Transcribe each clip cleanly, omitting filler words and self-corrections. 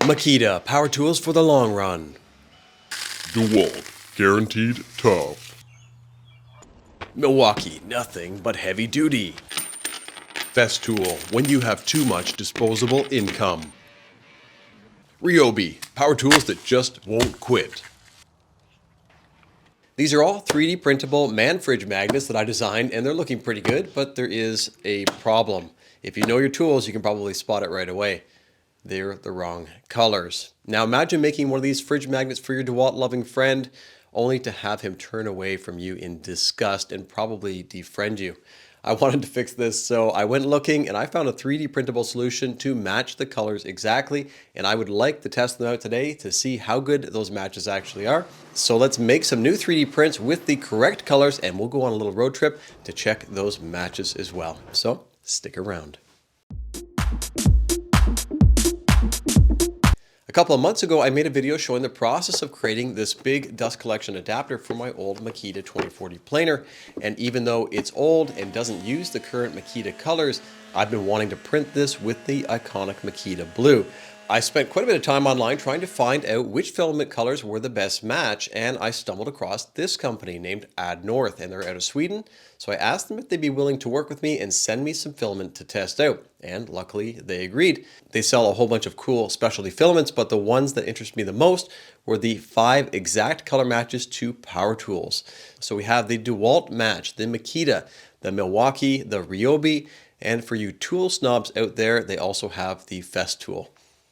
Makita, power tools for the long run. Dewalt, guaranteed tough. Milwaukee, nothing but heavy duty. Festool, when you have too much disposable income. Ryobi, power tools that just won't quit. These are all 3D printable man fridge magnets that I designed, and they're looking pretty good, but there is a problem. If you know your tools, you can probably spot it right away. They're the wrong colors. Now imagine making one of these fridge magnets for your Dewalt loving friend, only to have him turn away from you in disgust and probably defriend you. I wanted to fix this, so I went looking and I found a 3D printable solution to match the colors exactly, and I would like to test them out today to see how good those matches actually are. So let's make some new 3D prints with the correct colors, and we'll go on a little road trip to check those matches as well. So stick around. A couple of months ago, I made a video showing the process of creating this big dust collection adapter for my old Makita 2040 planer. And even though it's old and doesn't use the current Makita colors, I've been wanting to print this with the Iconic Makita blue. I spent quite a bit of time online trying to find out which filament colors were the best match, and I stumbled across this company named Add North, and they're out of Sweden. So I asked them if they'd be willing to work with me and send me some filament to test out, and luckily they agreed. They sell a whole bunch of cool specialty filaments, but the ones that interest me the most were the 5 exact color matches to power tools. So we have the Dewalt match, the Makita, the Milwaukee, the Ryobi, and for you tool snobs out there, they also have the Festool.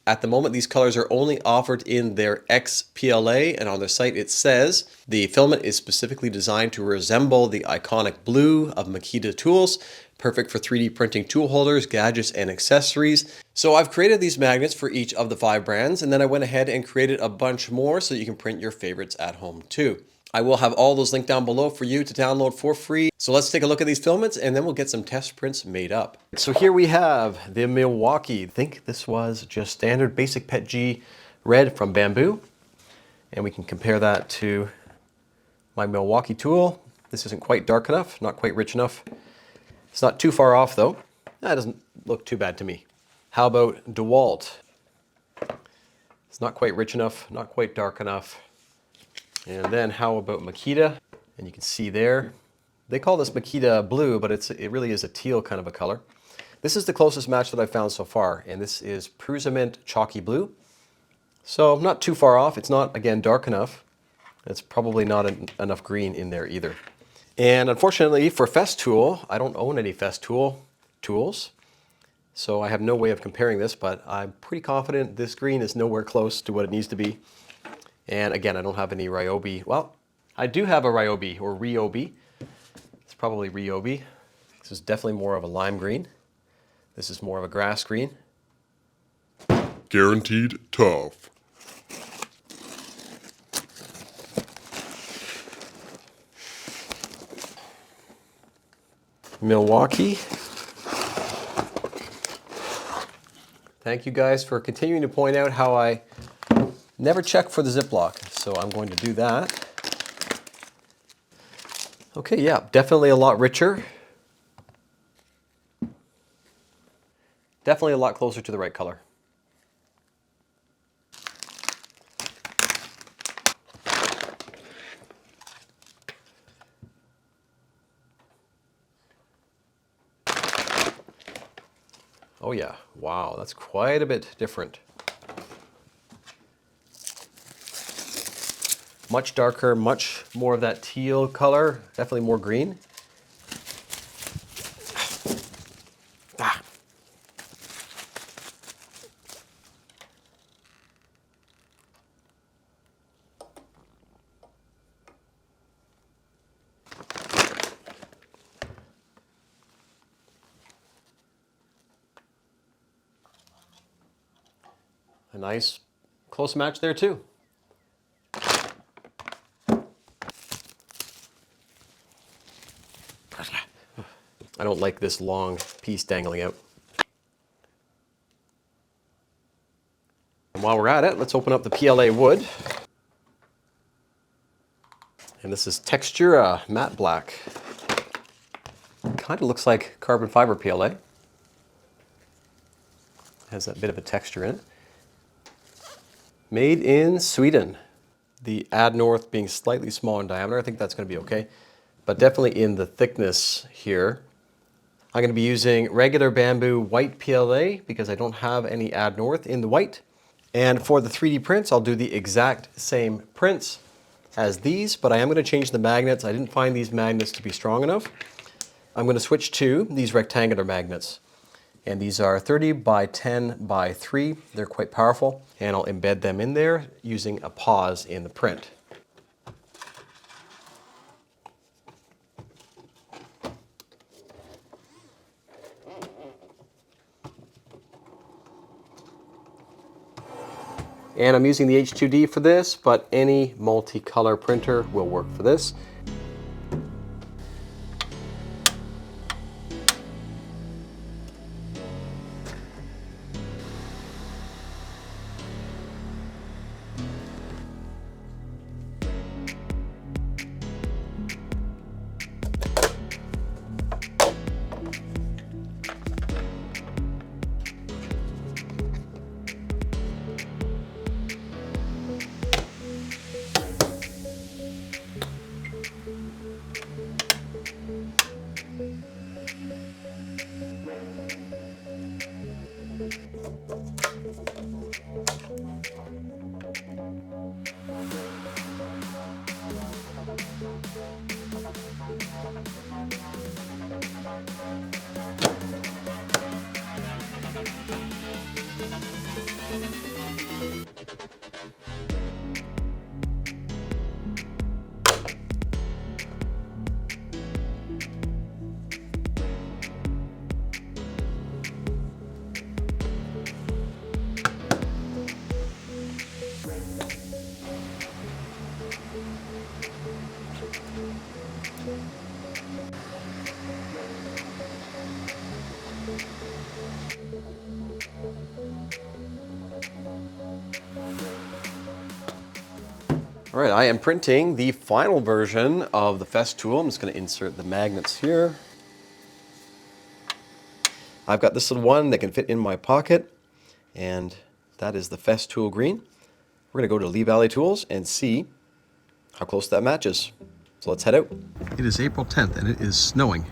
At the moment, these colors are only offered in their XPLA, and on their site it says the filament is specifically designed to resemble the iconic blue of Makita tools, perfect for 3D printing tool holders, gadgets, and accessories. So I've created these magnets for each of the 5 brands, and then I went ahead and created a bunch more so you can print your favorites at home too. I will have all those linked down below for you to download for free. So let's take a look at these filaments and then we'll get some test prints made up. So here we have the Milwaukee. I think this was just standard basic PETG red from Bambu. And we can compare that to my Milwaukee tool. This isn't quite dark enough, not quite rich enough. It's not too far off though. That doesn't look too bad to me. How about DeWalt? It's not quite rich enough, not quite dark enough. And then how about Makita? And you can see there, they call this Makita blue, but it really is a teal kind of a color. This is the closest match that I've found so far, and this is Prusament Chalky Blue. So not too far off. It's not, again, dark enough. It's probably not enough green in there either. And unfortunately for Festool, I don't own any Festool tools, so I have no way of comparing this, but I'm pretty confident this green is nowhere close to what it needs to be. And again, I don't have any Ryobi. Well, I do have a Ryobi or Ryobi. It's probably Ryobi. This is definitely more of a lime green. This is more of a grass green. Guaranteed tough. Milwaukee. Thank you guys for continuing to point out how I never check for the Ziploc, so I'm going to do that. Okay, yeah, definitely a lot richer. Definitely a lot closer to the right color. Oh yeah, wow, that's quite a bit different. Much darker, much more of that teal color, definitely more green. Ah. A nice close match there too. I don't like this long piece dangling out. And while we're at it, let's open up the PLA wood. And this is Textura Matte Black. Kind of looks like carbon fiber PLA. Has that bit of a texture in it. Made in Sweden. The Add North being slightly small in diameter, I think that's going to be okay. But definitely in the thickness here. I'm going to be using regular Bambu white PLA because I don't have any Add North in the white. And for the 3D prints, I'll do the exact same prints as these, but I am going to change the magnets. I didn't find these magnets to be strong enough. I'm going to switch to these rectangular magnets. And these are 30 by 10 by 3. They're quite powerful. And I'll embed them in there using a pause in the print. And I'm using the H2D for this, but any multicolor printer will work for this. All right, I am printing the final version of the Festool. I'm just going to insert the magnets here. I've got this little one that can fit in my pocket, and that is the Festool green. We're going to go to Lee Valley Tools and see how close that matches. So let's head out. It is April 10th and it is snowing.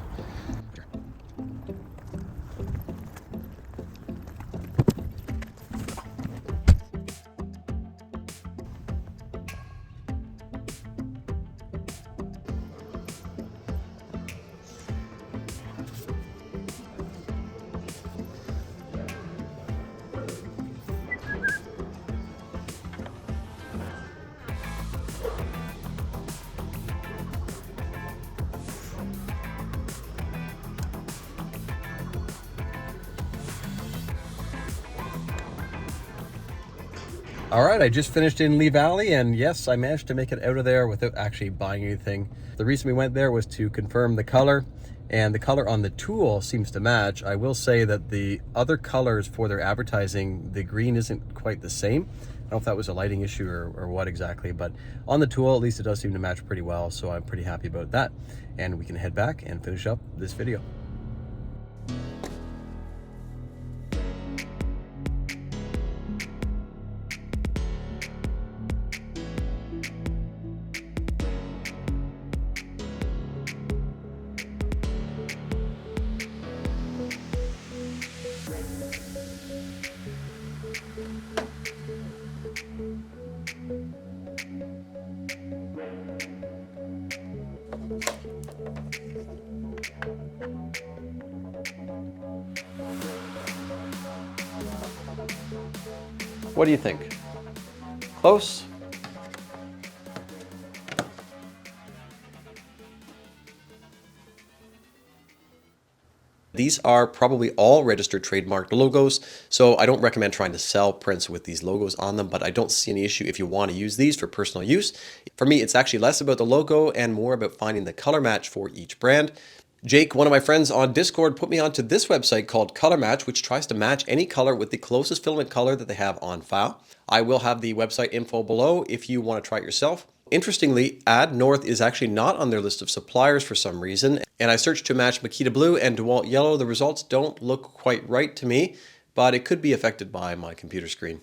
All right, I just finished in Lee Valley, and yes, I managed to make it out of there without actually buying anything. The reason we went there was to confirm the color, and the color on the tool seems to match. I will say that the other colors for their advertising, the green isn't quite the same. I don't know if that was a lighting issue or what exactly, but on the tool, at least it does seem to match pretty well, so I'm pretty happy about that. And we can head back and finish up this video. What do you think? Close? These are probably all registered trademark logos, so I don't recommend trying to sell prints with these logos on them, but I don't see any issue if you want to use these for personal use. For me, it's actually less about the logo and more about finding the color match for each brand. Jake, one of my friends on Discord, put me onto this website called Color Match, which tries to match any color with the closest filament color that they have on file. I will have the website info below if you want to try it yourself. Interestingly, Add North is actually not on their list of suppliers for some reason, and I searched to match Makita Blue and Dewalt Yellow. The results don't look quite right to me, but it could be affected by my computer screen.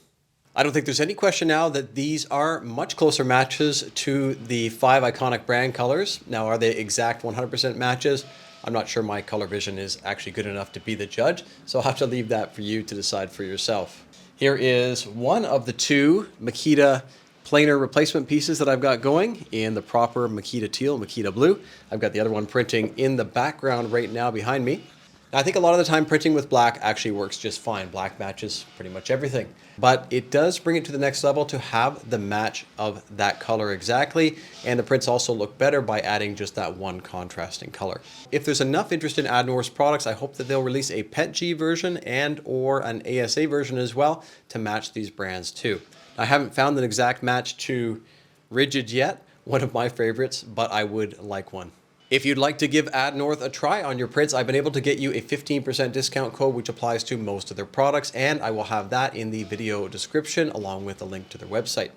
I don't think there's any question now that these are much closer matches to the 5 iconic brand colors. Now, are they exact 100% matches? I'm not sure my color vision is actually good enough to be the judge, so I'll have to leave that for you to decide for yourself. Here is one of the 2 Makita planer replacement pieces that I've got going in the proper Makita teal, Makita blue. I've got the other one printing in the background right now behind me. Now, I think a lot of the time printing with black actually works just fine. Black matches pretty much everything. But it does bring it to the next level to have the match of that color exactly, and the prints also look better by adding just that one contrasting color. If there's enough interest in Adnor's products, I hope that they'll release a PETG version and or an ASA version as well to match these brands too. I haven't found an exact match to Rigid yet, one of my favorites, but I would like one. If you'd like to give Adnorth a try on your prints, I've been able to get you a 15% discount code, which applies to most of their products, and I will have that in the video description along with a link to their website.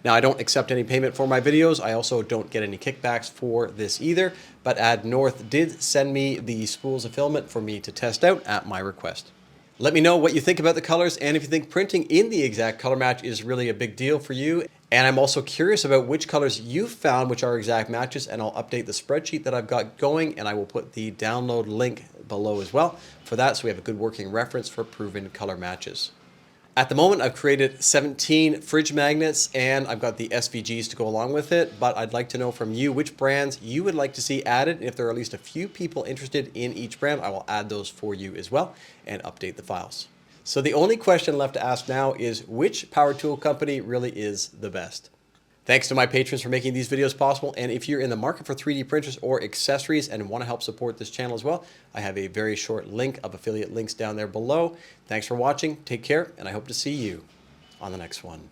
Now, I don't accept any payment for my videos. I also don't get any kickbacks for this either, but Adnorth did send me the spools of filament for me to test out at my request. Let me know what you think about the colors and if you think printing in the exact color match is really a big deal for you. And I'm also curious about which colors you've found which are exact matches, and I'll update the spreadsheet that I've got going, and I will put the download link below as well for that, so we have a good working reference for proven color matches. At the moment, I've created 17 fridge magnets and I've got the SVGs to go along with it, but I'd like to know from you which brands you would like to see added. If there are at least a few people interested in each brand, I will add those for you as well and update the files. So the only question left to ask now is which power tool company really is the best? Thanks to my patrons for making these videos possible, and if you're in the market for 3D printers or accessories and want to help support this channel as well, I have a very short link of affiliate links down there below. Thanks for watching, take care, and I hope to see you on the next one.